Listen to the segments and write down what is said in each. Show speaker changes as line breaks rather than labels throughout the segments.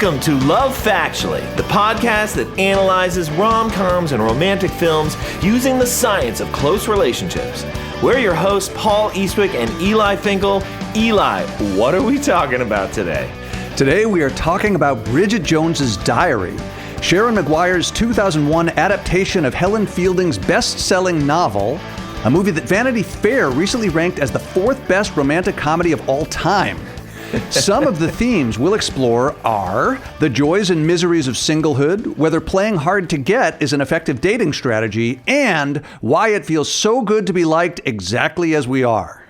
Welcome to Love Factually, the podcast that analyzes rom-coms and romantic films using the science of close relationships. We're your hosts, Paul Eastwick and Eli Finkel. Eli, what are we talking about today?
Today we are talking about Bridget Jones's Diary, Sharon Maguire's 2001 adaptation of Helen Fielding's best-selling novel, a movie that Vanity Fair recently ranked as the fourth best romantic comedy of all time. Some of the themes we'll explore are the joys and miseries of singlehood, whether playing hard to get is an effective dating strategy, and why it feels so good to be liked exactly as we are.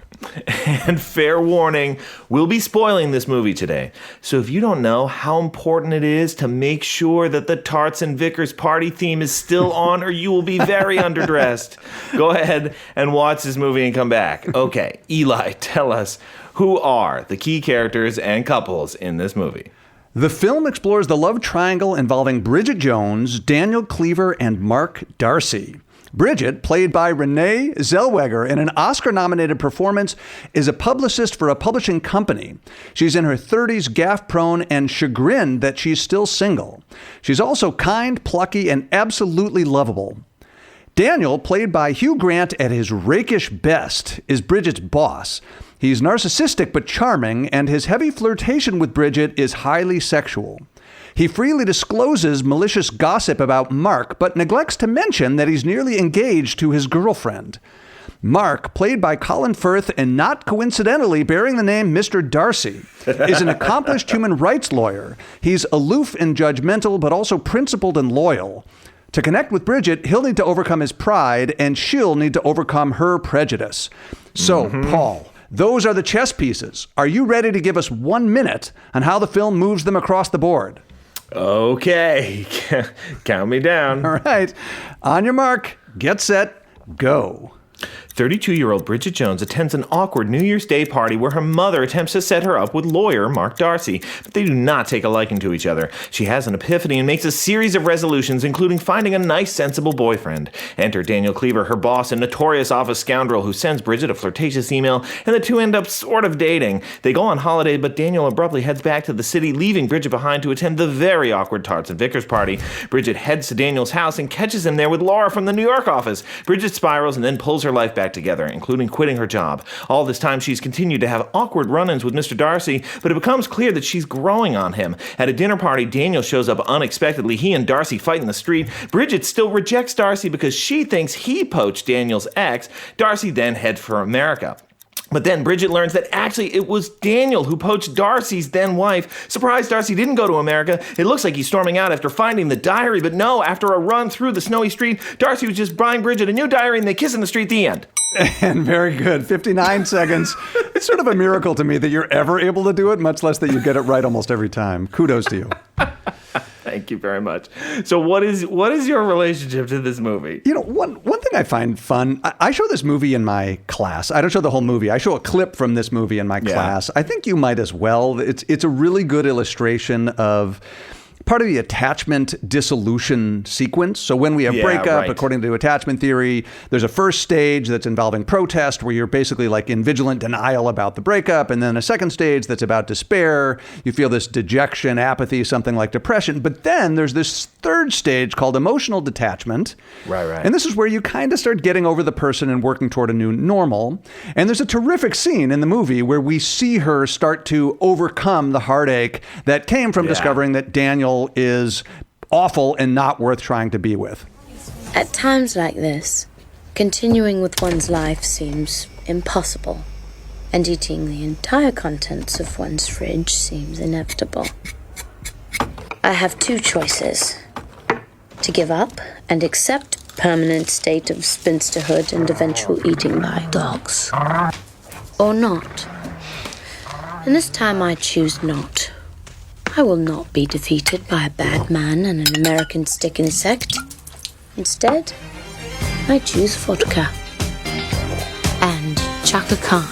And fair warning, we'll be spoiling this movie today. So if you don't know how important it is to make sure that the Tarts and Vickers party theme is still on, or you will be very underdressed, go ahead and watch this movie and come back. Okay, Eli, tell us, who are the key characters and couples in this movie?
The film explores the love triangle involving Bridget Jones, Daniel Cleaver, and Mark Darcy. Bridget, played by Renee Zellweger in an Oscar-nominated performance, is a publicist for a publishing company. She's in her 30s, gaffe-prone, and chagrined that she's still single. She's also kind, plucky, and absolutely lovable. Daniel, played by Hugh Grant at his rakish best, is Bridget's boss. He's narcissistic but charming, and his heavy flirtation with Bridget is highly sexual. He freely discloses malicious gossip about Mark, but neglects to mention that he's nearly engaged to his girlfriend. Mark, played by Colin Firth and not coincidentally bearing the name Mr. Darcy, is an accomplished human rights lawyer. He's aloof and judgmental, but also principled and loyal. To connect with Bridget, he'll need to overcome his pride, and she'll need to overcome her prejudice. So, Paul, those are the chess pieces. Are you ready to give us 1 minute on how the film moves them across the board?
Okay, count me down.
All right. On your mark, get set, go.
32-year-old Bridget Jones attends an awkward New Year's Day party where her mother attempts to set her up with lawyer Mark Darcy, but they do not take a liking to each other. She has an epiphany and makes a series of resolutions, including finding a nice, sensible boyfriend. Enter Daniel Cleaver, her boss, a notorious office scoundrel who sends Bridget a flirtatious email, and the two end up sort of dating. They go on holiday, but Daniel abruptly heads back to the city, leaving Bridget behind to attend the very awkward Tarts and Vickers party. Bridget heads to Daniel's house and catches him there with Laura from the New York office. Bridget spirals and then pulls her life back together, including quitting her job. All this time, she's continued to have awkward run-ins with Mr. Darcy, but it becomes clear that she's growing on him. At a dinner party, Daniel shows up unexpectedly. He and Darcy fight in the street. Bridget still rejects Darcy because she thinks he poached Daniel's ex. Darcy then heads for America. But then Bridget learns that actually it was Daniel who poached Darcy's then wife. Surprised Darcy didn't go to America. It looks like he's storming out after finding the diary, but no, after a run through the snowy street, Darcy was just buying Bridget a new diary and they kiss in the street. The end.
And very good. 59 seconds. It's sort of a miracle to me that you're ever able to do it, much less that you get it right almost every time. Kudos to you.
Thank you very much. So what is your relationship to this movie?
You know, one thing I find fun, I show this movie in my class. I don't show the whole movie. I show a clip from this movie in my class. I think you might as well. It's a really good illustration of part of the attachment dissolution sequence. So when we have breakup, according to attachment theory, there's a first stage that's involving protest where you're basically like in vigilant denial about the breakup. And then a second stage that's about despair. You feel this dejection, apathy, something like depression. But then there's this third stage called emotional detachment.
Right.
And this is where you kind of start getting over the person and working toward a new normal. And there's a terrific scene in the movie where we see her start to overcome the heartache that came from discovering that Daniel is awful and not worth trying to be with.
At times like this, continuing with one's life seems impossible, and eating the entire contents of one's fridge seems inevitable. I have two choices: to give up and accept permanent state of spinsterhood and eventual eating by dogs, or not. And this time I choose not. I will not be defeated by a bad man and an American stick insect. Instead, I choose vodka and Chaka Khan.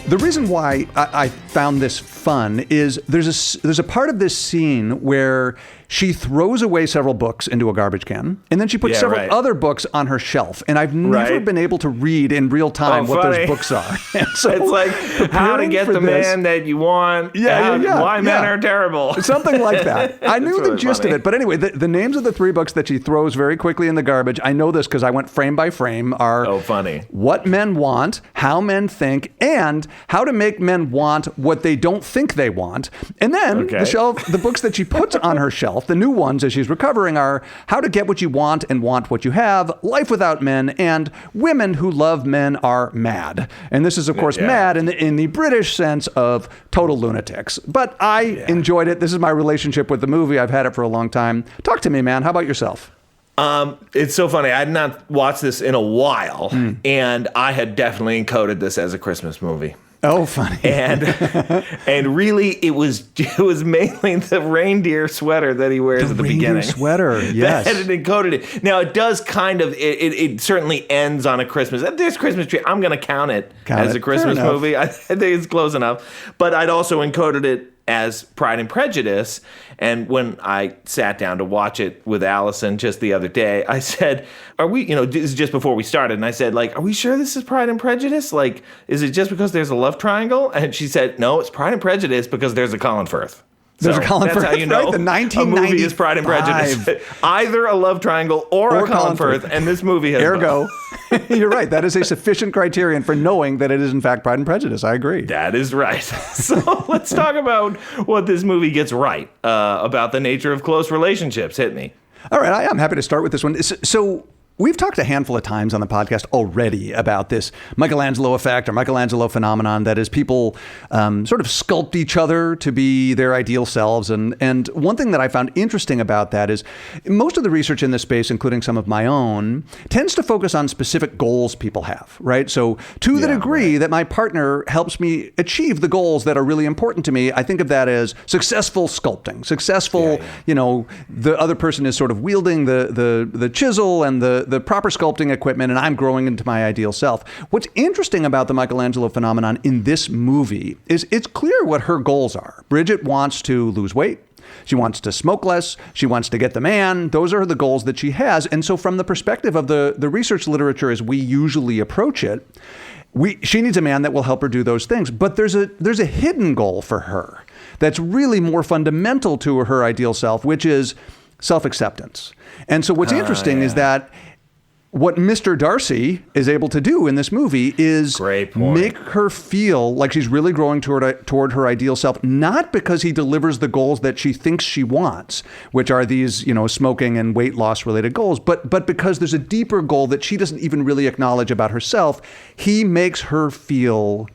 The reason why I found this fun is there's a part of this scene where she throws away several books into a garbage can, and then she puts several other books on her shelf. And I've never been able to read in real time what those books are. And so
it's like how to get the man that you want. Why men are terrible.
Something like that. I knew the gist of it. But anyway, the names of the 3 books that she throws very quickly in the garbage, I know this because I went frame by frame, are What Men Want, How Men Think, and How to Make Men Want What They Don't Think They Want. And then the books that she puts on her shelf, the new ones as she's recovering, are How to Get What You Want and Want What You Have, Life Without Men, and Women Who Love Men Are Mad. And this is, of course, mad in the British sense of total lunatics. But I enjoyed it. This is my relationship with the movie. I've had it for a long time. Talk to me, man. How about yourself?
It's so funny. I had not watched this in a while, and I had definitely encoded this as a Christmas movie.
Oh, funny.
And really, it was mainly the reindeer sweater that he wears at the beginning.
The reindeer sweater, yes.
That had encoded it. Now, it does kind of, it certainly ends on a Christmas. This Christmas tree, I'm going to count it as a Christmas movie. I think it's close enough. But I'd also encoded it as Pride and Prejudice. And when I sat down to watch it with Allison just the other day, I said, are we, this is just before we started, and I said, are we sure this is Pride and Prejudice? Is it just because there's a love triangle? And she said, no, it's Pride and Prejudice because there's a Colin Firth.
There's a Colin Firth,
that's how you know
the 1995
a movie is Pride and Prejudice. Either a love triangle or a Colin Firth, and this movie has
Ergo, you're right. That is a sufficient criterion for knowing that it is, in fact, Pride and Prejudice. I agree.
That is right. So let's talk about what this movie gets right about the nature of close relationships. Hit me.
All right. I'm happy to start with this one. So we've talked a handful of times on the podcast already about this Michelangelo effect or Michelangelo phenomenon. That is, people sort of sculpt each other to be their ideal selves. And one thing that I found interesting about that is most of the research in this space, including some of my own, tends to focus on specific goals people have, right? So to the degree that my partner helps me achieve the goals that are really important to me, I think of that as successful sculpting. Successful, the other person is sort of wielding the chisel and the proper sculpting equipment, and I'm growing into my ideal self. What's interesting about the Michelangelo phenomenon in this movie is it's clear what her goals are. Bridget wants to lose weight. She wants to smoke less. She wants to get the man. Those are the goals that she has. And so from the perspective of the research literature as we usually approach it, she needs a man that will help her do those things. But there's a hidden goal for her that's really more fundamental to her ideal self, which is self-acceptance. And so what's interesting is that what Mr. Darcy is able to do in this movie is make her feel like she's really growing toward her ideal self, not because he delivers the goals that she thinks she wants, which are these, smoking and weight loss related goals, but because there's a deeper goal that she doesn't even really acknowledge about herself. He makes her feel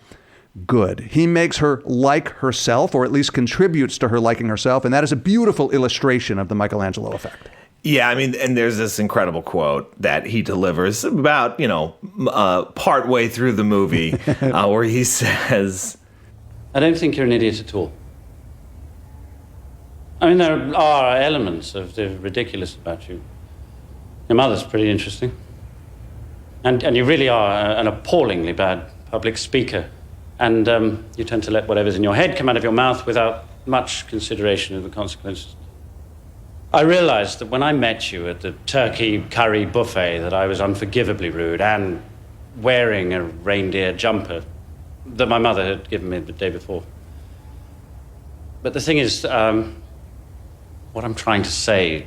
good. He makes her like herself, or at least contributes to her liking herself. And that is a beautiful illustration of the Michelangelo effect.
Yeah, I mean, and there's this incredible quote that he delivers about, partway through the movie where he says,
I don't think you're an idiot at all. I mean, there are elements of the ridiculous about you. Your mother's pretty interesting. And you really are an appallingly bad public speaker. And you tend to let whatever's in your head come out of your mouth without much consideration of the consequences. I realized that when I met you at the turkey curry buffet that I was unforgivably rude and wearing a reindeer jumper that my mother had given me the day before. But the thing is, what I'm trying to say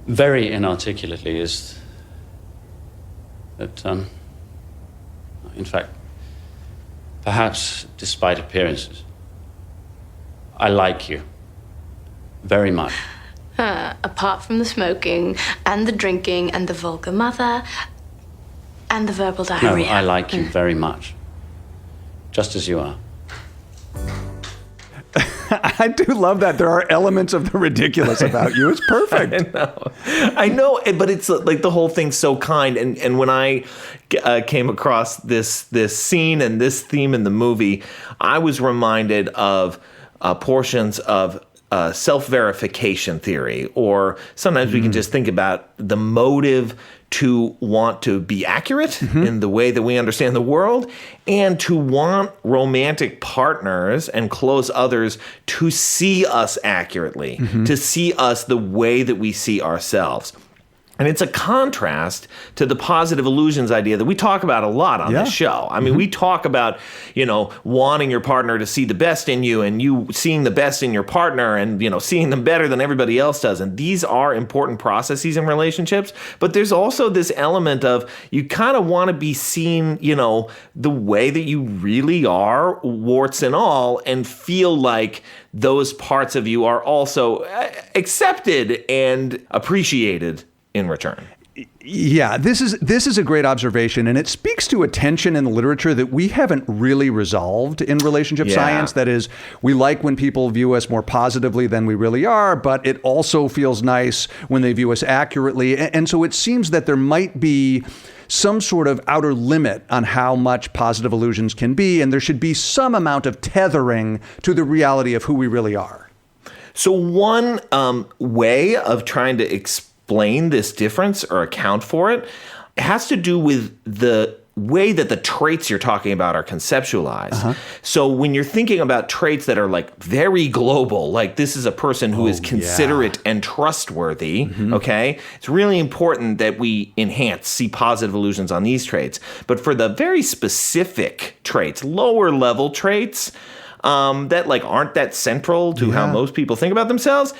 very inarticulately is that, in fact, perhaps despite appearances, I like you very much.
Apart from the smoking and the drinking and the vulgar mother and the verbal diarrhea.
No, I like you very much. Just as you are.
I do love that there are elements of the ridiculous about you. It's perfect.
I know, but it's like the whole thing's so kind. And when I came across this scene and this theme in the movie, I was reminded of portions of self-verification theory, or sometimes we can just think about the motive to want to be accurate in the way that we understand the world, and to want romantic partners and close others to see us accurately, to see us the way that we see ourselves. And it's a contrast to the positive illusions idea that we talk about a lot on this show. I mean, we talk about, wanting your partner to see the best in you and you seeing the best in your partner and, seeing them better than everybody else does. And these are important processes in relationships. But there's also this element of you kind of want to be seen, the way that you really are, warts and all, and feel like those parts of you are also accepted and appreciated in return.
Yeah, this is a great observation, and it speaks to a tension in the literature that we haven't really resolved in relationship science. That is, we like when people view us more positively than we really are, but it also feels nice when they view us accurately. And so it seems that there might be some sort of outer limit on how much positive illusions can be, and there should be some amount of tethering to the reality of who we really are.
So one way of trying to explain this difference or account for it has to do with the way that the traits you're talking about are conceptualized. So when you're thinking about traits that are like very global, like this is a person who is considerate and trustworthy, okay? It's really important that we see positive illusions on these traits. But for the very specific traits, lower level traits, that like aren't that central to how most people think about themselves,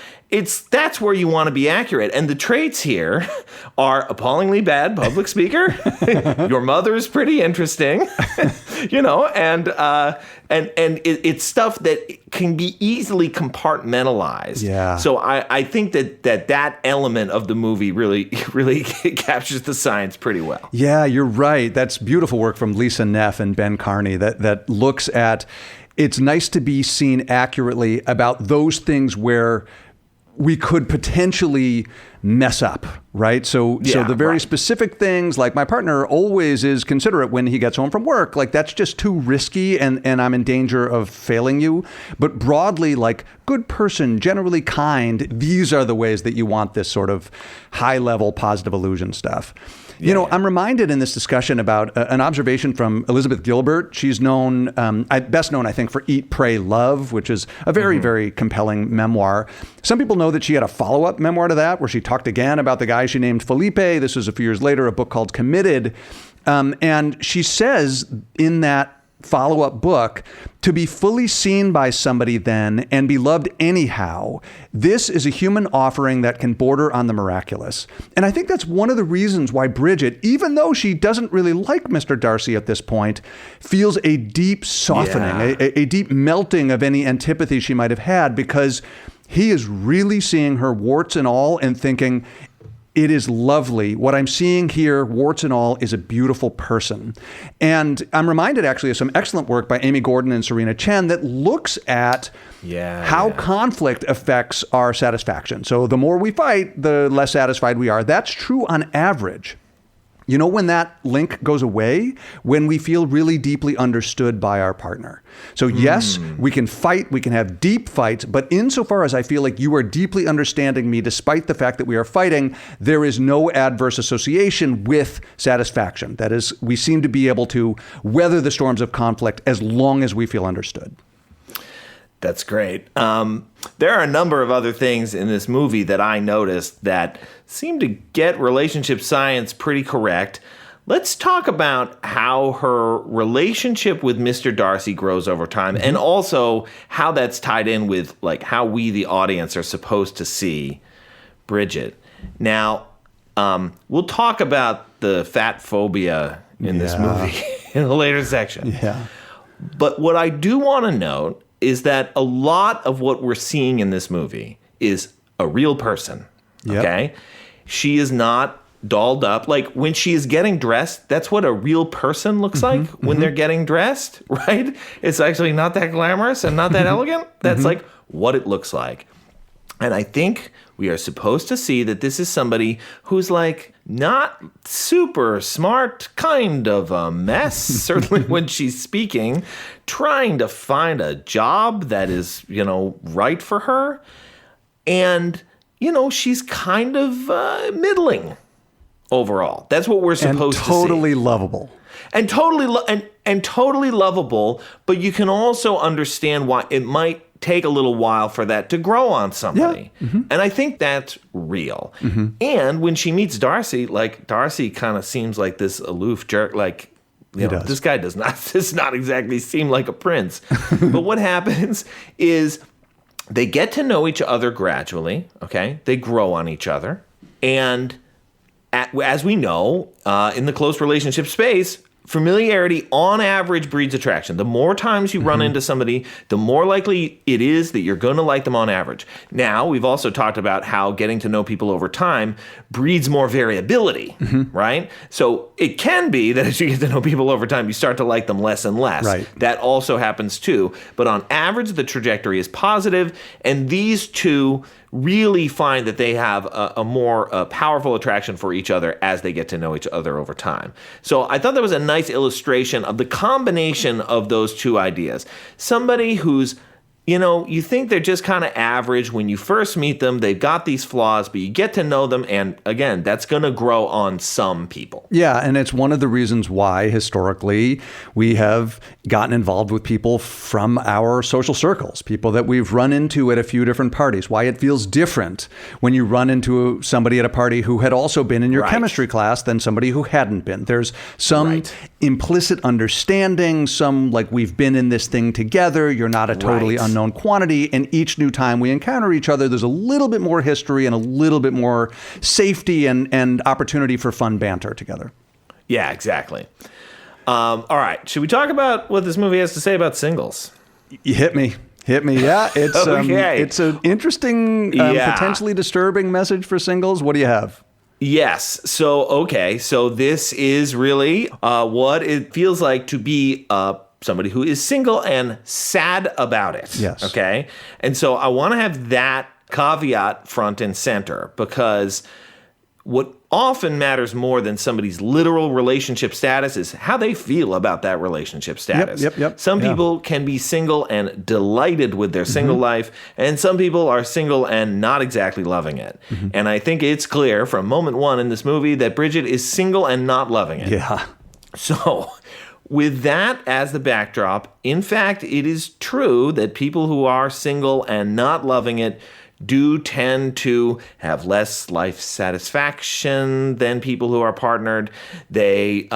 that's where you want to be accurate. And the traits here are appallingly bad public speaker. Your mother's pretty interesting, and it's stuff that can be easily compartmentalized. Yeah. So I think that element of the movie really captures the science pretty well.
Yeah, you're right. That's beautiful work from Lisa Neff and Ben Carney that looks at, it's nice to be seen accurately about those things where we could potentially mess up, right? So the very specific things, like my partner always is considerate when he gets home from work, like that's just too risky and I'm in danger of failing you. But broadly, like good person, generally kind, these are the ways that you want this sort of high level positive illusion stuff. I'm reminded in this discussion about an observation from Elizabeth Gilbert. She's best known, I think, for Eat, Pray, Love, which is a very, very compelling memoir. Some people know that she had a follow-up memoir to that where she talked again about the guy she named Felipe. This was a few years later, a book called Committed. And she says in that follow-up book, to be fully seen by somebody then and be loved anyhow, this is a human offering that can border on the miraculous. And I think that's one of the reasons why Bridget, even though she doesn't really like Mr. Darcy at this point, feels a deep softening, a deep melting of any antipathy she might have had, because he is really seeing her warts and all and thinking, it is lovely. What I'm seeing here, warts and all, is a beautiful person. And I'm reminded actually of some excellent work by Amy Gordon and Serena Chen that looks at how conflict affects our satisfaction. So the more we fight, the less satisfied we are. That's true on average. You know when that link goes away? When we feel really deeply understood by our partner. So yes, we can fight, we can have deep fights, but insofar as I feel like you are deeply understanding me despite the fact that we are fighting, there is no adverse association with satisfaction. That is, we seem to be able to weather the storms of conflict as long as we feel understood.
That's great. There are a number of other things in this movie that I noticed that seem to get relationship science pretty correct. Let's talk about how her relationship with Mr. Darcy grows over time, and also how that's tied in with like how we, the audience, are supposed to see Bridget. Now, we'll talk about the fat phobia in this movie in a later section. Yeah. But what I do want to note is that a lot of what we're seeing in this movie is a real person, okay? She is not dolled up. Like, when she is getting dressed, that's what a real person looks like when they're getting dressed, right? It's actually not that glamorous and not that elegant. That's like what it looks like. And I think we are supposed to see that this is somebody who's like not super smart, kind of a mess, certainly when she's speaking, trying to find a job that is, right for her. And, she's kind of middling. overall. That's what we're supposed to see.
Totally lovable.
And totally lovable, but you can also understand why it might take a little while for that to grow on somebody.
Yeah. Mm-hmm.
And I think that's real. Mm-hmm. And when she meets Darcy, like Darcy kind of seems like this aloof jerk, like, you know, this guy does not exactly seem like a prince. But what happens is they get to know each other gradually, okay? They grow on each other. And as we know, in the close relationship space, familiarity on average breeds attraction. The more times you run into somebody, the more likely it is that you're going to like them on average. Now, we've also talked about how getting to know people over time breeds more variability, right? So it can be that as you get to know people over time, you start to like them less and less.
Right.
That also happens too. But on average, the trajectory is positive, and these two really find that they have a more powerful attraction for each other as they get to know each other over time. So I thought that was a nice illustration of the combination of those two ideas. Somebody who's, you know, you think they're just kind of average when you first meet them. They've got these flaws, but you get to know them. And again, that's going to grow on some people.
Yeah. And it's one of the reasons why historically we have gotten involved with people from our social circles, people that we've run into at a few different parties, why it feels different when you run into somebody at a party who had also been in your chemistry class than somebody who hadn't been. There's some implicit understanding, some like we've been in this thing together. You're not a totally unknown quantity, and each new time we encounter each other, there's a little bit more history and a little bit more safety and opportunity for fun banter together.
Yeah, exactly. All right, should we talk about what this movie has to say about singles?
You hit me. Yeah, it's it's an interesting, potentially disturbing message for singles. What do you have?
Yes. So this is really what it feels like to be somebody who is single and sad about it.
Yes.
Okay. And so I want to have that caveat front and center, because what often matters more than somebody's literal relationship status is how they feel about that relationship status.
Yep.
Some people can be single and delighted with their single life, and some people are single and not exactly loving it. And I think it's clear from moment one in this movie that Bridget is single and not loving it.
Yeah.
So with that as the backdrop, in fact, it is true that people who are single and not loving it do tend to have less life satisfaction than people who are partnered. They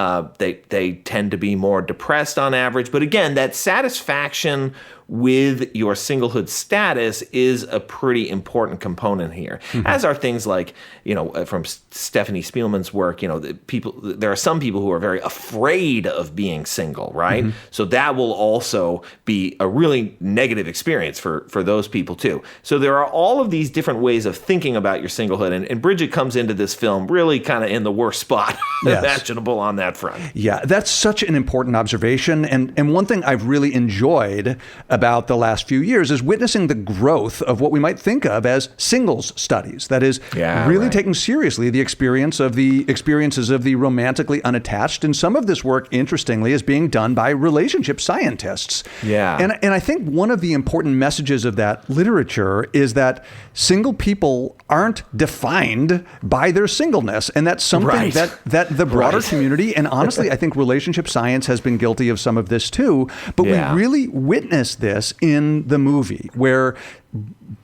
tend to be more depressed on average. But again, that satisfaction with your singlehood status is a pretty important component here, as are things like, you know, from Stephanie Spielman's work, you know, there are some people who are very afraid of being single, right? So that will also be a really negative experience for those people too. So there are all of these different ways of thinking about your singlehood, and Bridget comes into this film really kind of in the worst spot imaginable on that front. Yeah,
that's such an important observation, and one thing I've really enjoyed about the last few years is witnessing the growth of what we might think of as singles studies. That is, really taking seriously the experiences of the romantically unattached. And some of this work, interestingly, is being done by relationship scientists. Yeah. And I think one of the important messages of that literature is that single people aren't defined by their singleness. And that's something that the broader community, and honestly, I think relationship science has been guilty of some of this too. But we really witness this in the movie, where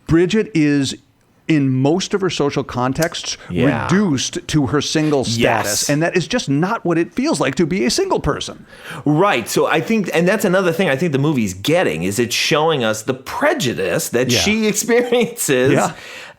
Bridget is, in most of her social contexts, reduced to her single status. And that is just not what it feels like to be a single person. Right. So I think, and that's another thing I think the movie's getting, is it's showing us the prejudice that she experiences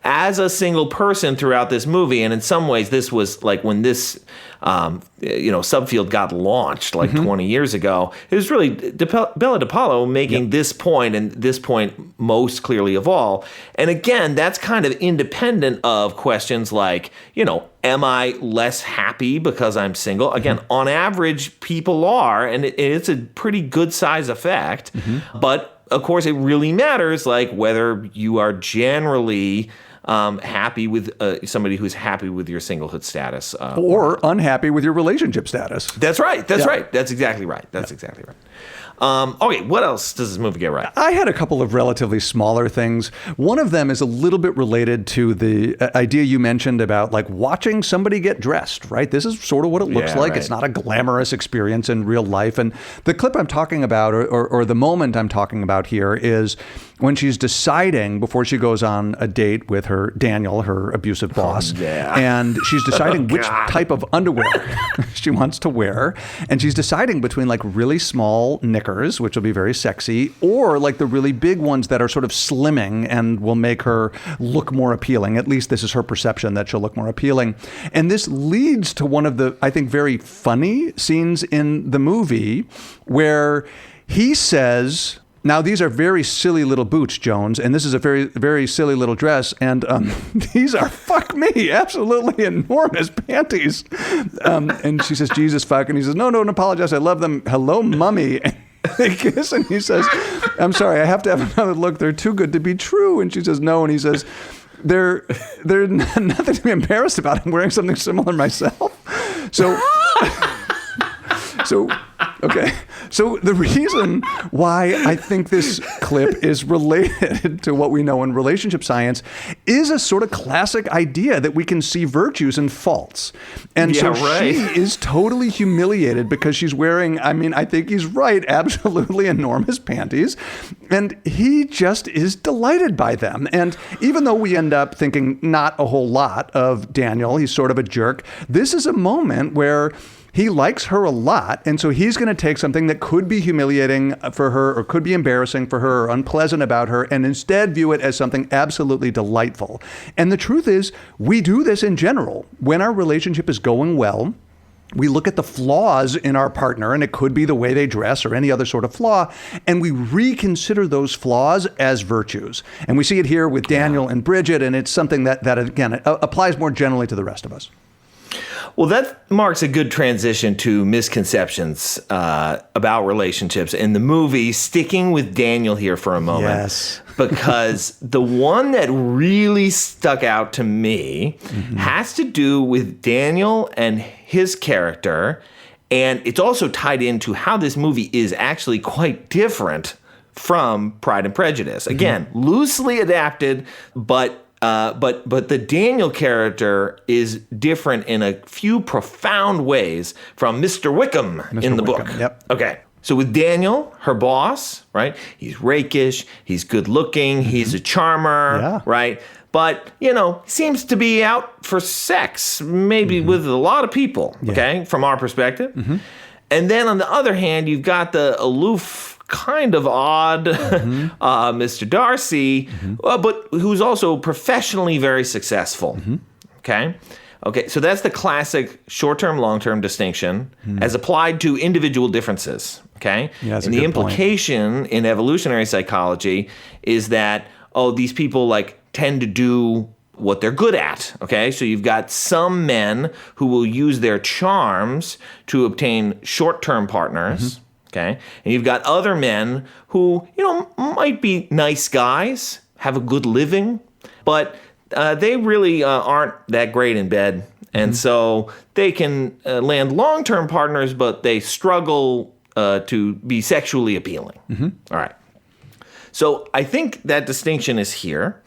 as a single person throughout this movie. And in some ways, this was like when this subfield got launched like 20 years ago, it was really Bella DePaulo making this point, and this point most clearly of all. And again, that's kind of independent of questions like, you know, am I less happy because I'm single? Again, on average, people are, and it's a pretty good size effect. But of course, it really matters, like whether you are generally happy with somebody who's happy with your singlehood status, or unhappy with your relationship status. That's right. That's right. That's exactly right. That's exactly right.
Okay, what else does this movie get right?
I had a couple of relatively smaller things. One of them is a little bit related to the idea you mentioned about like watching somebody get dressed, right? This is sort of what it looks like.
Right.
It's not a glamorous experience in real life. And the clip I'm talking about, or the moment I'm talking about here, is when she's deciding before she goes on a date with her Daniel, her abusive boss, and she's deciding which type of underwear she wants to wear. And she's deciding between like really small knickers, which will be very sexy, or like the really big ones that are sort of slimming and will make her look more appealing. At least this is her perception, that she'll look more appealing. And this leads to one of the, I think, very funny scenes in the movie where he says, now, these are very silly little boots, Jones, and this is a very, very silly little dress, and these are, fuck me, absolutely enormous panties. And she says, Jesus, fuck, and he says, no, don't apologize, I love them. Hello, mummy. And they kiss, and he says, I'm sorry, I have to have another look. They're too good to be true. And she says, no, and he says, they're nothing to be embarrassed about. I'm wearing something similar myself. Okay. So the reason why I think this clip is related to what we know in relationship science is a sort of classic idea that we can see virtues and faults. And she is totally humiliated because she's wearing, I mean, I think he's right, absolutely enormous panties. And he just is delighted by them. And even though we end up thinking not a whole lot of Daniel, he's sort of a jerk, this is a moment where he likes her a lot, and so he's going to take something that could be humiliating for her or could be embarrassing for her or unpleasant about her and instead view it as something absolutely delightful. And the truth is, we do this in general. When our relationship is going well, we look at the flaws in our partner, and it could be the way they dress or any other sort of flaw, and we reconsider those flaws as virtues. And we see it here with Daniel and Bridget, and it's something that again, applies more generally to the rest of us.
Well, that marks a good transition to misconceptions about relationships in the movie, sticking with Daniel here for a moment.
Yes.
Because the one that really stuck out to me has to do with Daniel and his character, and it's also tied into how this movie is actually quite different from Pride and Prejudice. Again, loosely adapted, but the Daniel character is different in a few profound ways from Mr. Wickham in the book.
Yep.
Okay. So with Daniel, her boss, right? He's rakish, he's good looking, he's a charmer, right? But, seems to be out for sex, maybe with a lot of people, okay, from our perspective. And then on the other hand, you've got the aloof, kind of odd Mr. Darcy, but who's also professionally very successful. Okay, so that's the classic short-term, long-term distinction as applied to individual differences. Okay,
that's
and
a
the
good
implication in evolutionary psychology is that these people like tend to do what they're good at, okay? So you've got some men who will use their charms to obtain short-term partners. Okay, and you've got other men who, might be nice guys, have a good living, but they really aren't that great in bed. And so they can land long-term partners, but they struggle to be sexually appealing. All right. So I think that distinction is here.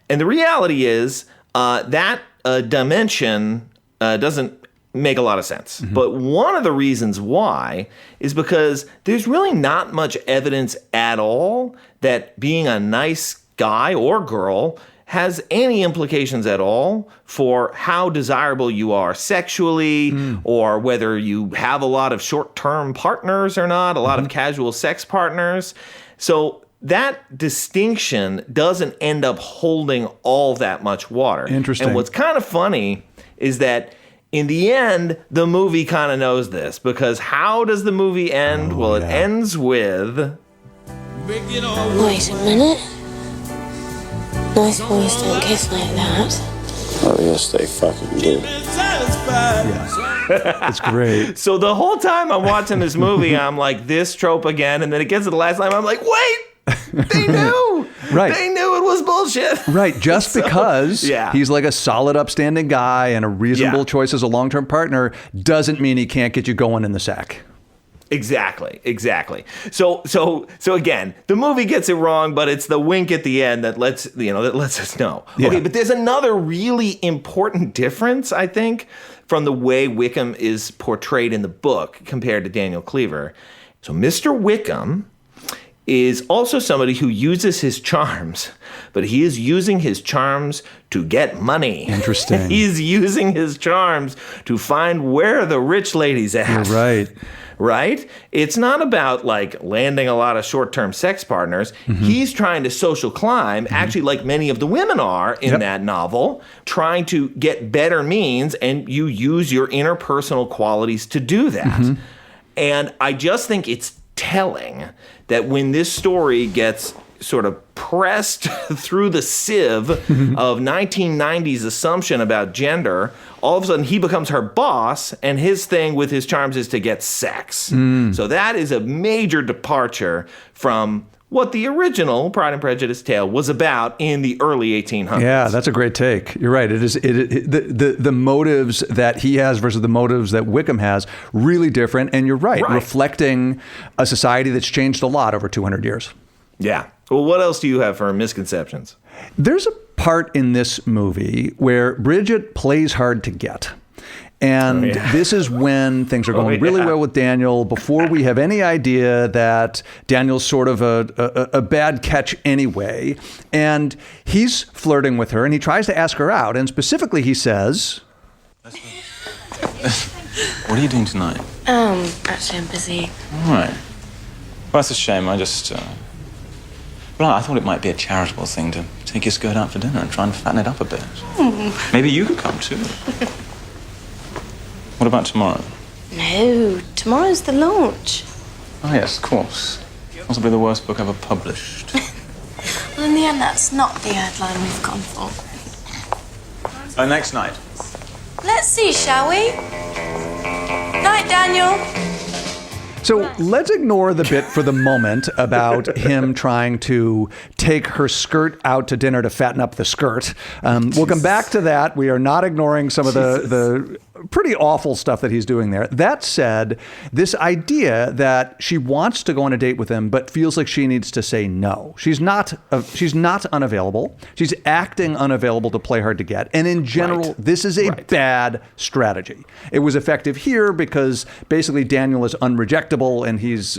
And the reality is that dimension doesn't make a lot of sense. But one of the reasons why is because there's really not much evidence at all that being a nice guy or girl has any implications at all for how desirable you are sexually or whether you have a lot of short-term partners or not, a lot of casual sex partners. So that distinction doesn't end up holding all that much water.
Interesting.
And what's kind of funny is that in the end, the movie kind of knows this, because how does the movie end? It ends with...
Wait a minute. Nice boys don't kiss like that.
Oh, yes, they fucking do.
It's great.
So the whole time I'm watching this movie, I'm like, this trope again, and then it gets to the last time, I'm like, wait! They knew!
Right.
They knew it was bullshit!
Right, just because he's like a solid, upstanding guy and a reasonable choice as a long-term partner doesn't mean he can't get you going in the sack.
Exactly. So again, the movie gets it wrong, but it's the wink at the end that lets us know.
Yeah.
Okay, but there's another really important difference, I think, from the way Wickham is portrayed in the book compared to Daniel Cleaver. So Mr. Wickham is also somebody who uses his charms, but he is using his charms to get money.
Interesting.
He's using his charms to find where the rich lady's at.
You're right.
Right? It's not about like landing a lot of short-term sex partners. He's trying to social climb, actually like many of the women are in that novel, trying to get better means, and you use your interpersonal qualities to do that. And I just think it's telling that when this story gets sort of pressed through the sieve of 1990s assumption about gender, all of a sudden he becomes her boss, and his thing with his charms is to get sex. So that is a major departure from what the original Pride and Prejudice tale was about in the early 1800s.
Yeah, that's a great take. You're right. The motives that he has versus the motives that Wickham has, really different. And you're right, reflecting a society that's changed a lot over 200 years.
Yeah. Well, what else do you have for misconceptions?
There's a part in this movie where Bridget plays hard to get. And this is when things are going really well with Daniel, before we have any idea that Daniel's sort of a bad catch anyway. And he's flirting with her, and he tries to ask her out. And specifically, he says,
what are you doing tonight?
Actually, I'm busy.
All right. Well, that's a shame. I thought it might be a charitable thing to take your skirt out for dinner and try and fatten it up a bit. Maybe you could come too. What about tomorrow?
No, tomorrow's the launch.
Oh, yes, of course. Possibly the worst book ever published.
Well, in the end, that's not the headline we've gone for.
Next night.
Let's see, shall we? Night, Daniel.
So let's ignore the bit for the moment about him trying to take her skirt out to dinner to fatten up the skirt. We'll come back to that. We are not ignoring some of the pretty awful stuff that he's doing there. That said, this idea that she wants to go on a date with him, but feels like she needs to say no. She's not unavailable. She's acting unavailable to play hard to get. And in general, this is a bad strategy. It was effective here because basically Daniel is unrejectable and he's,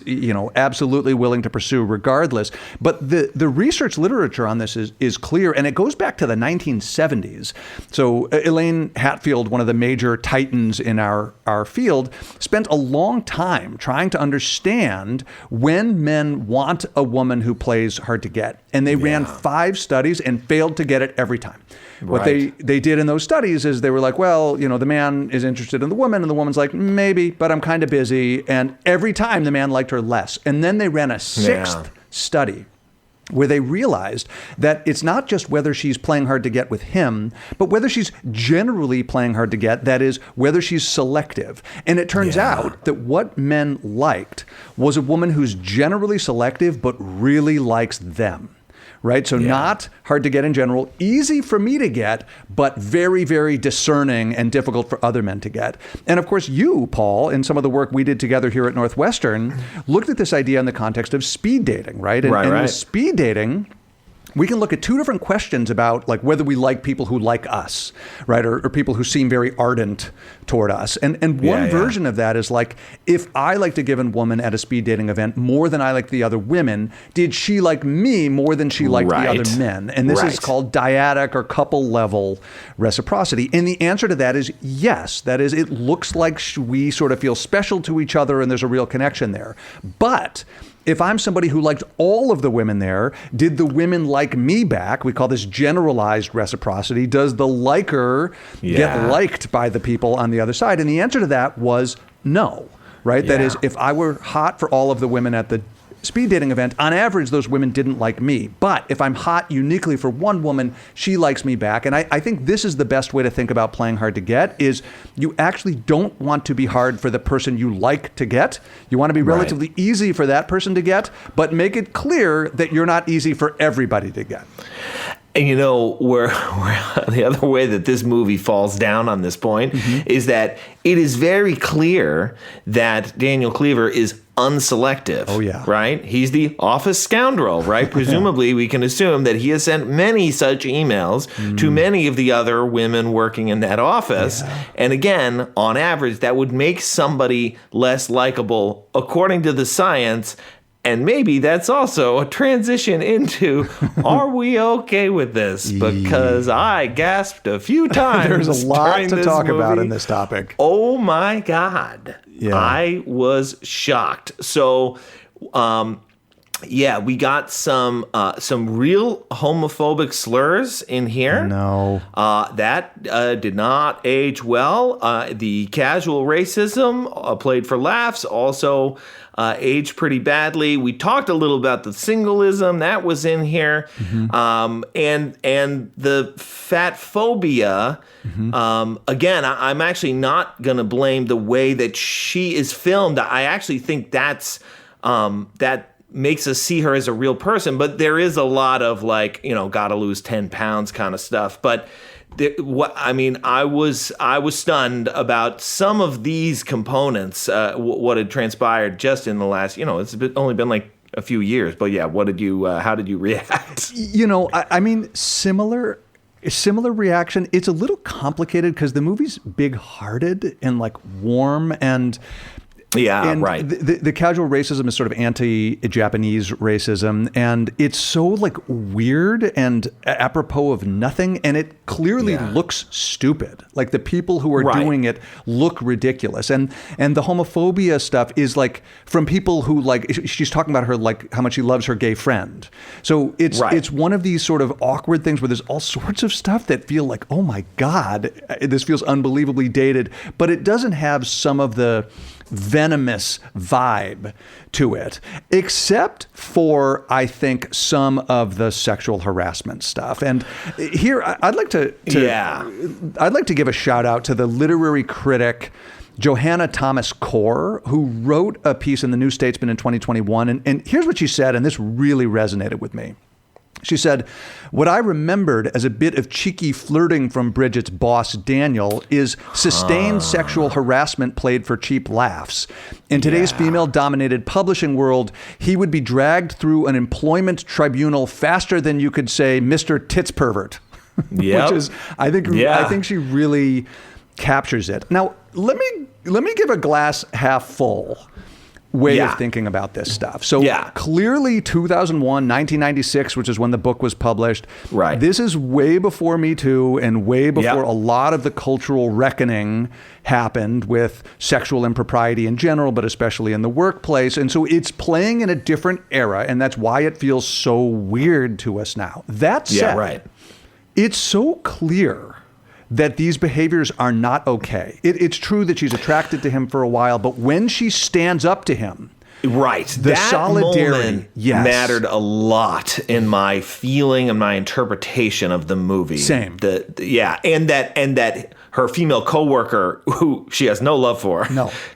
absolutely willing to pursue regardless. But the research literature on this is clear, and it goes back to the 1970s. So Elaine Hatfield, one of the major titans in our field, spent a long time trying to understand when men want a woman who plays hard to get. And they ran 5 studies and failed to get it every time. What they did in those studies is they were like, well, the man is interested in the woman, and the woman's like, maybe, but I'm kind of busy. And every time the man liked her less. And then they ran a 6th study where they realized that it's not just whether she's playing hard to get with him, but whether she's generally playing hard to get, that is, whether she's selective. And it turns out that what men liked was a woman who's generally selective, but really likes them. Right? So not hard to get in general, easy for me to get, but very, very discerning and difficult for other men to get. And of course, you, Paul, in some of the work we did together here at Northwestern, looked at this idea in the context of speed dating, right? And with speed dating, we can look at 2 different questions about like whether we like people who like us, right? Or people who seem very ardent toward us. And one version of that is like, if I liked a given woman at a speed dating event more than I liked the other women, did she like me more than she liked the other men? And this is called dyadic or couple level reciprocity. And the answer to that is yes. That is, it looks like we sort of feel special to each other and there's a real connection there. But if I'm somebody who liked all of the women there, did the women like me back? We call this generalized reciprocity. Does the liker get liked by the people on the other side? And the answer to that was no, right? That is, if I were hot for all of the women at the speed dating event, on average, those women didn't like me. But if I'm hot uniquely for one woman, she likes me back. And I think this is the best way to think about playing hard to get, is you actually don't want to be hard for the person you like to get. You want to be relatively easy for that person to get, but make it clear that you're not easy for everybody to get.
And you know, where the other way that this movie falls down on this point is that it is very clear that Daniel Cleaver is unselective.
Oh, yeah.
Right? He's the office scoundrel, right? Presumably, we can assume that he has sent many such emails to many of the other women working in that office. Yeah. And again, on average, that would make somebody less likable according to the science. And maybe that's also a transition into, are we okay with this? Because I gasped a few times.
There's a lot to talk about in this topic.
Oh my God. Yeah. I was shocked. So, we got some real homophobic slurs in here.
No.
That did not age well. The casual racism played for laughs also aged pretty badly. We talked a little about the singleism that was in here, and the fat phobia. Again, I'm actually not gonna blame the way that she is filmed. I actually think that's that makes us see her as a real person. But there is a lot of like, gotta lose 10 pounds kind of stuff. But I was stunned about some of these components, what had transpired just in the last, it's only been like a few years, but yeah, how did you react?
Similar reaction. It's a little complicated because the movie's big-hearted and like warm and
right.
The casual racism is sort of anti-Japanese racism, and it's so like weird and apropos of nothing, and it clearly looks stupid. Like the people who are doing it look ridiculous, and the homophobia stuff is like from people who like she's talking about her like how much she loves her gay friend. So it's one of these sort of awkward things where there's all sorts of stuff that feel like, oh my God, this feels unbelievably dated, but it doesn't have some of the venomous vibe to it, except for, I think, some of the sexual harassment stuff. And here, I'd like to give a shout out to the literary critic Johanna Thomas Core, who wrote a piece in the New Statesman in 2021. And here's what she said, and this really resonated with me. She said, "What I remembered as a bit of cheeky flirting from Bridget's boss, Daniel, is sustained sexual harassment played for cheap laughs. In today's female-dominated publishing world, he would be dragged through an employment tribunal faster than you could say, Mr. Tits Pervert." Which is, I think she really captures it. Now, let me give a glass half full way of thinking about this stuff. So clearly 2001, 1996, which is when the book was published. Right. This is way before Me Too and way before a lot of the cultural reckoning happened with sexual impropriety in general, but especially in the workplace. And so it's playing in a different era, and that's why it feels so weird to us now. That said, it's so clear that these behaviors are not okay. It's true that she's attracted to him for a while, but when she stands up to him, the solidarity
mattered a lot in my feeling and my interpretation of the movie.
Same.
And that her female coworker, who she has no love for,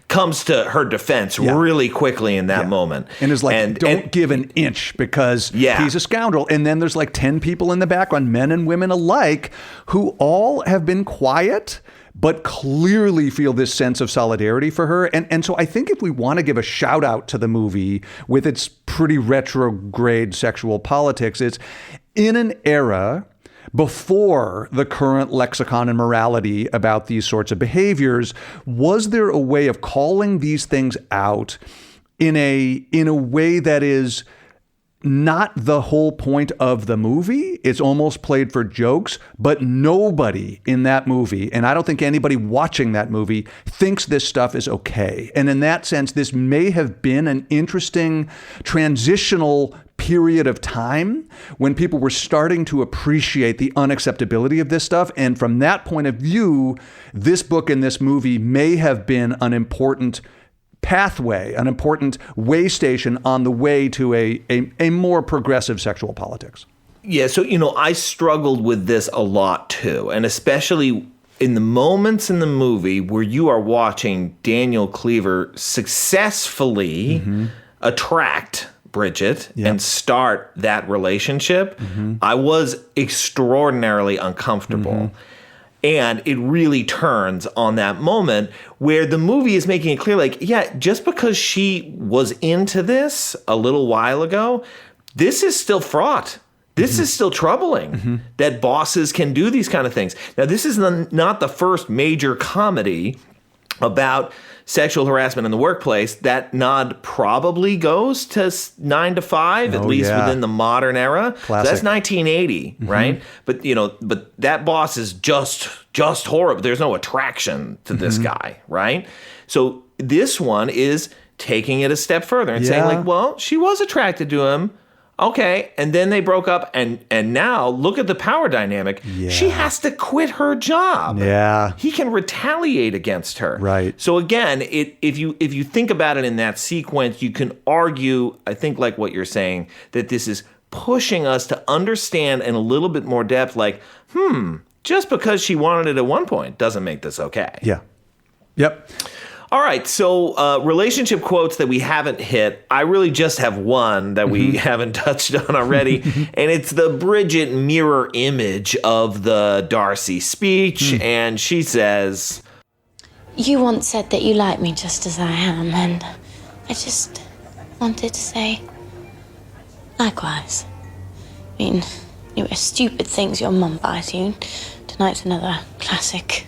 comes to her defense really quickly in that moment.
And is like, don't give an inch because he's a scoundrel. And then there's like 10 people in the background, men and women alike, who all have been quiet but clearly feel this sense of solidarity for her. And so I think if we want to give a shout out to the movie with its pretty retrograde sexual politics, it's in an era before the current lexicon and morality about these sorts of behaviors. Was there a way of calling these things out in a way that is not the whole point of the movie? It's almost played for jokes, but nobody in that movie, and I don't think anybody watching that movie, thinks this stuff is okay. And in that sense, this may have been an interesting transitional period of time when people were starting to appreciate the unacceptability of this stuff. And from that point of view, this book and this movie may have been an important pathway, an important way station on the way to a more progressive sexual politics.
Yeah, so, I struggled with this a lot too, and especially in the moments in the movie where you are watching Daniel Cleaver successfully attract Bridget and start that relationship, I was extraordinarily uncomfortable. And it really turns on that moment where the movie is making it clear, like, yeah, just because she was into this a little while ago, this is still fraught. This is still troubling that bosses can do these kind of things. Now, this is not the first major comedy about sexual harassment in the workplace. That nod probably goes to 9 to 5, at least within the modern era. So that's 1980, right? But but that boss is just horrible. There's no attraction to this guy, right? So this one is taking it a step further and saying, like, well, she was attracted to him. Okay, and then they broke up, and now look at the power dynamic. Yeah. She has to quit her job.
Yeah,
he can retaliate against her.
Right.
So again, if you think about it in that sequence, you can argue, I think, like what you're saying, that this is pushing us to understand in a little bit more depth, like, just because she wanted it at one point doesn't make this okay.
Yeah. Yep.
All right, so relationship quotes that we haven't hit. I really just have one that we haven't touched on already, and it's the Bridget mirror image of the Darcy speech, and she says,
You once said that you like me just as I am, and I just wanted to say likewise. I mean, you were stupid things your mum buys you. Tonight's another classic.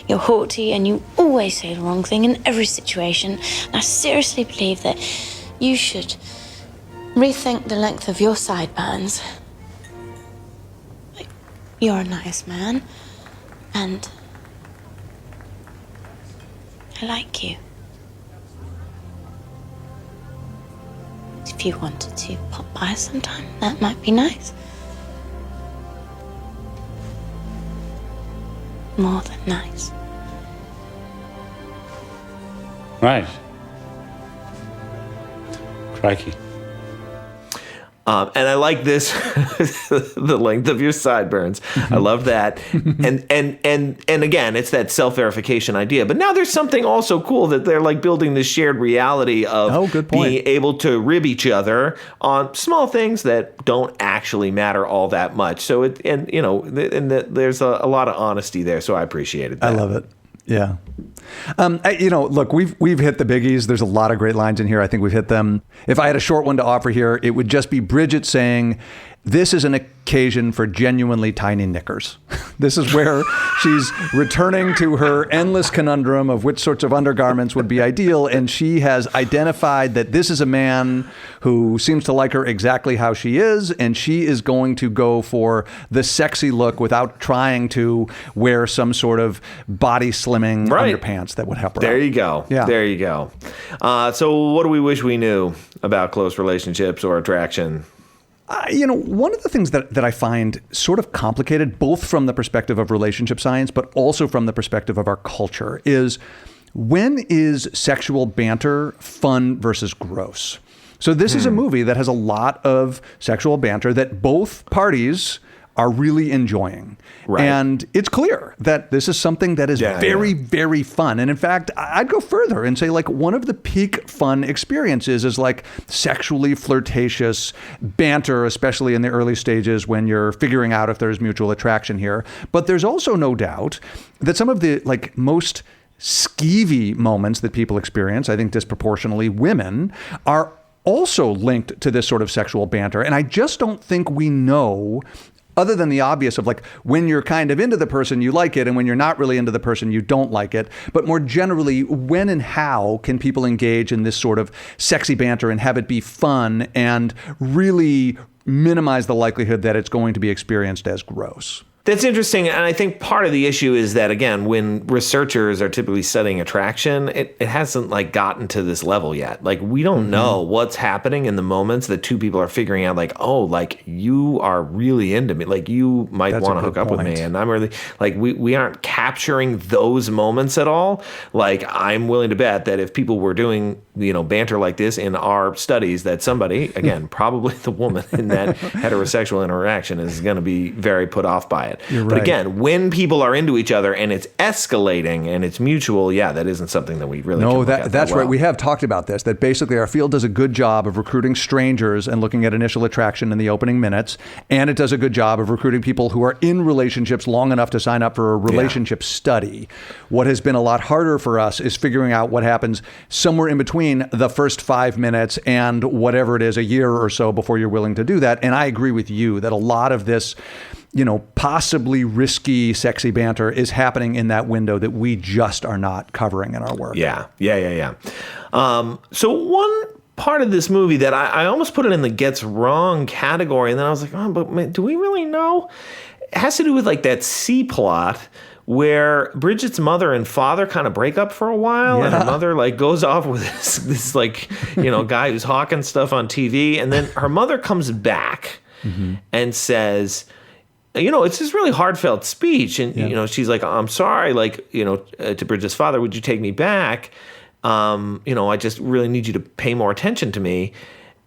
You're haughty and you always say the wrong thing in every situation. And I seriously believe that you should rethink the length of your sideburns. You're a nice man, and I like you. If you wanted to pop by sometime, that might be nice. More than nice.
Right. Crikey.
And I like this, the length of your sideburns. I love that. And again, it's that self-verification idea. But now there's something also cool that they're like building this shared reality of being able to rib each other on small things that don't actually matter all that much. So there's a lot of honesty there. So I appreciated that.
I love it. Yeah. Look, we've hit the biggies. There's a lot of great lines in here. I think we've hit them. If I had a short one to offer here, it would just be Bridget saying, this is an occasion for genuinely tiny knickers. This is where she's returning to her endless conundrum of which sorts of undergarments would be ideal. And she has identified that this is a man who seems to like her exactly how she is. And she is going to go for the sexy look without trying to wear some sort of body slimming underpants that would help her.
There you go.
Yeah.
There you go. So what do we wish we knew about close relationships or attraction?
One of the things that I find sort of complicated, both from the perspective of relationship science, but also from the perspective of our culture, is when is sexual banter fun versus gross? So this is a movie that has a lot of sexual banter that both parties are really enjoying. Right. And it's clear that this is something that is very fun. And in fact, I'd go further and say, like, one of the peak fun experiences is like sexually flirtatious banter, especially in the early stages when you're figuring out if there's mutual attraction here. But there's also no doubt that some of the like most skeevy moments that people experience, I think disproportionately women, are also linked to this sort of sexual banter. And I just don't think we know, other than the obvious of like when you're kind of into the person, you like it, and when you're not really into the person, you don't like it. But more generally, when and how can people engage in this sort of sexy banter and have it be fun and really minimize the likelihood that it's going to be experienced as gross?
That's interesting, and I think part of the issue is that, again, when researchers are typically studying attraction, it hasn't like gotten to this level yet. Like, we don't know what's happening in the moments that two people are figuring out, like, oh, like, you are really into me. Like, you might want to hook up with me, and I'm really, like, we aren't capturing those moments at all. Like, I'm willing to bet that if people were doing, banter like this in our studies, that somebody, again, probably the woman in that heterosexual interaction is going to be very put off by it. it.
You're
But
right.
again, when people are into each other and it's escalating and it's mutual, that isn't something that we really can look at
that's
well.
right. We have talked about this, that basically our field does a good job of recruiting strangers and looking at initial attraction in the opening minutes. And it does a good job of recruiting people who are in relationships long enough to sign up for a relationship study. What has been a lot harder for us is figuring out what happens somewhere in between the first 5 minutes and whatever it is, a year or so before you're willing to do that. And I agree with you that a lot of this, possibly risky, sexy banter is happening in that window that we just are not covering in our work.
Yeah. So one part of this movie that I almost put it in the gets wrong category, and then I was like, but man, do we really know? It has to do with like that C plot where Bridget's mother and father kind of break up for a while, and her mother like goes off with this like, guy who's hawking stuff on TV, and then her mother comes back and says, it's this really heartfelt speech, and she's like, I'm sorry, like, to Bridget's father, would you take me back? I just really need you to pay more attention to me.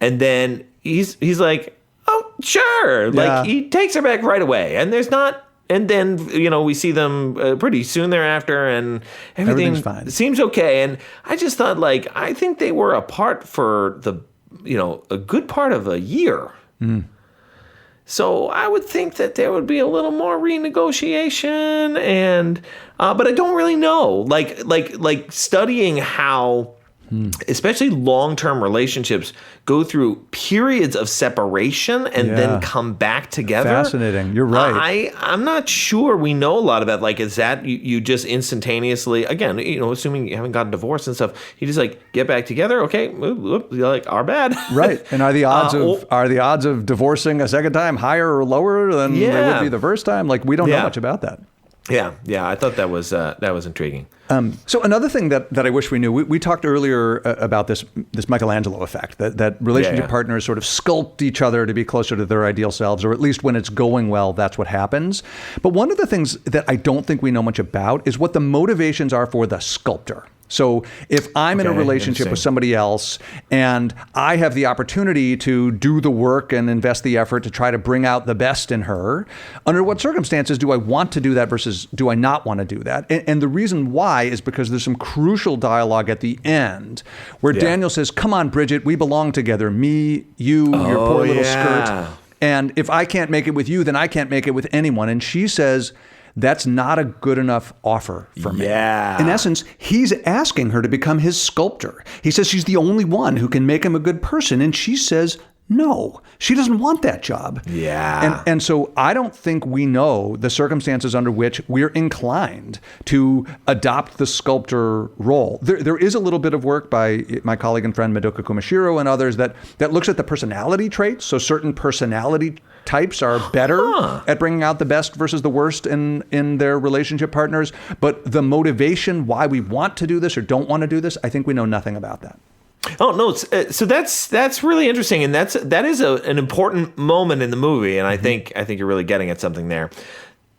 And then he's like, oh, sure. Like, he takes her back right away, and there's not. And then, we see them pretty soon thereafter, and everything's
fine.
Seems okay. And I just thought, like, I think they were apart for a good part of a year. So I would think that there would be a little more renegotiation, and but I don't really know. Like studying how, especially long-term relationships, go through periods of separation and then come back together.
Fascinating. You're right.
I'm not sure we know a lot about, like, is that you just instantaneously, again, assuming you haven't gotten divorced and stuff, you just like get back together. Okay, like, our bad.
Right. And are the odds of divorcing a second time higher or lower than they would be the first time? Like, we don't know much about that.
Yeah. I thought that was intriguing.
So another thing that I wish we knew, we talked earlier about this Michelangelo effect, that relationship partners sort of sculpt each other to be closer to their ideal selves, or at least when it's going well, that's what happens. But one of the things that I don't think we know much about is what the motivations are for the sculptor. So if I'm in a relationship with somebody else and I have the opportunity to do the work and invest the effort to try to bring out the best in her, under what circumstances do I want to do that versus do I not want to do that? And the reason why is because there's some crucial dialogue at the end where Daniel says, come on, Bridget, we belong together. Me, you, your poor little skirt. And if I can't make it with you, then I can't make it with anyone. And she says, that's not a good enough offer for me.
Yeah.
In essence, he's asking her to become his sculptor. He says she's the only one who can make him a good person. And she says, no, she doesn't want that job.
Yeah.
And so I don't think we know the circumstances under which we're inclined to adopt the sculptor role. There is a little bit of work by my colleague and friend Madoka Kumashiro and others that looks at the personality traits. So certain personality types are better at bringing out the best versus the worst in their relationship partners. But the motivation why we want to do this or don't want to do this, I think we know nothing about that.
Oh no! So that's really interesting, and that is an important moment in the movie, and I think you're really getting at something there.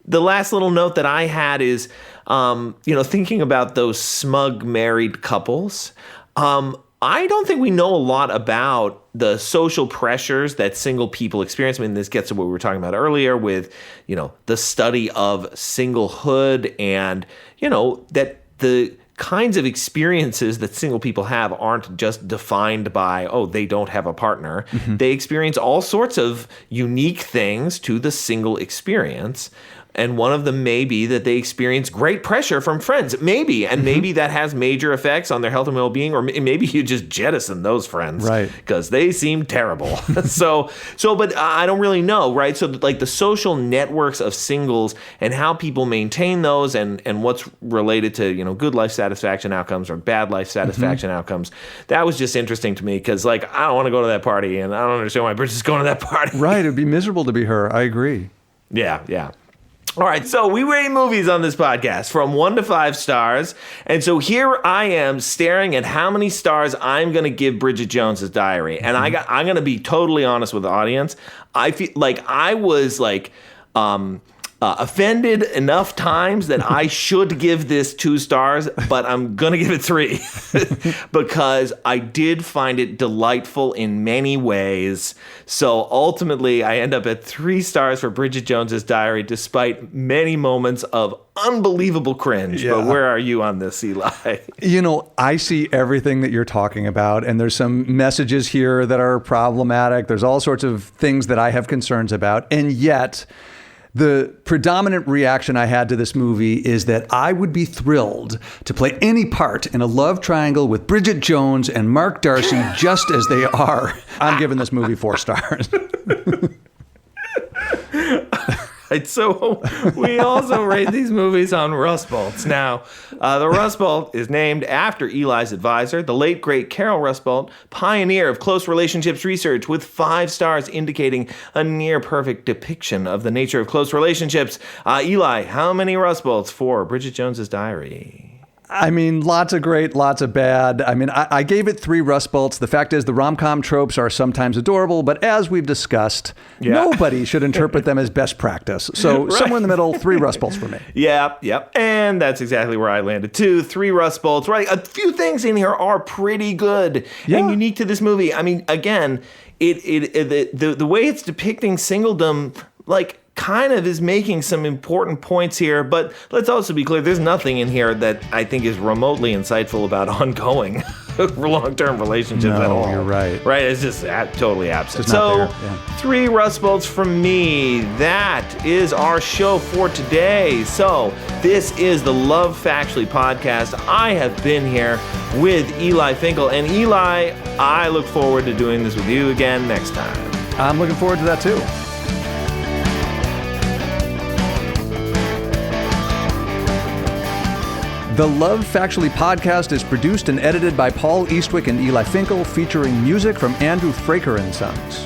The last little note that I had is, thinking about those smug married couples. I don't think we know a lot about the social pressures that single people experience. I mean, this gets to what we were talking about earlier with, the study of singlehood, and that the kinds of experiences that single people have aren't just defined by, they don't have a partner. They experience all sorts of unique things to the single experience. And one of them may be that they experience great pressure from friends. Maybe. And maybe that has major effects on their health and well-being. Or maybe you just jettison those friends. Right. Because they seem terrible. But I don't really know, right? So like the social networks of singles and how people maintain those and what's related to, good life satisfaction outcomes or bad life satisfaction outcomes. That was just interesting to me because, like, I don't want to go to that party and I don't understand why Bridget's going to that party.
Right. It'd be miserable to be her. I agree.
Yeah. All right, so we rate movies on this podcast from 1 to 5 stars. And so here I am staring at how many stars I'm going to give Bridget Jones's Diary. And I'm going to be totally honest with the audience. I feel like I was like offended enough times that I should give this 2 stars, but I'm going to give it 3 because I did find it delightful in many ways. So ultimately, I end up at 3 stars for Bridget Jones's Diary, despite many moments of unbelievable cringe.
Yeah.
But where are you on this, Eli?
You know, I see everything that you're talking about, and there's some messages here that are problematic. There's all sorts of things that I have concerns about, and yet the predominant reaction I had to this movie is that I would be thrilled to play any part in a love triangle with Bridget Jones and Mark Darcy just as they are. I'm giving this movie 4 stars.
Right, so we also rate these movies on Rust Bolts. Now, the Rust Bolt is named after Eli's advisor, the late, great Carol Rust Bolt, pioneer of close relationships research, with 5 stars indicating a near-perfect depiction of the nature of close relationships. Eli, how many Rust Bolts for Bridget Jones's Diary?
I mean, lots of great, lots of bad. I mean, I gave it 3 Rust Bolts. The fact is, the rom-com tropes are sometimes adorable, but as we've discussed, nobody should interpret them as best practice. So somewhere in the middle, 3 Rust Bolts for me.
Yep. And that's exactly where I landed too. 3 Rust Bolts. Right. A few things in here are pretty good and unique to this movie. I mean, again, the way it's depicting singledom, like, kind of is making some important points here, but let's also be clear, there's nothing in here that I think is remotely insightful about ongoing long-term relationships at all.
You're right.
Right, it's just totally absent.
It's
So,
not there.
3 Rust Bolts from me. That is our show for today. So, this is the Love Factually podcast. I have been here with Eli Finkel, and Eli, I look forward to doing this with you again next time.
I'm looking forward to that too. The Love Factually podcast is produced and edited by Paul Eastwick and Eli Finkel, featuring music from Andrew Fraker and Sons.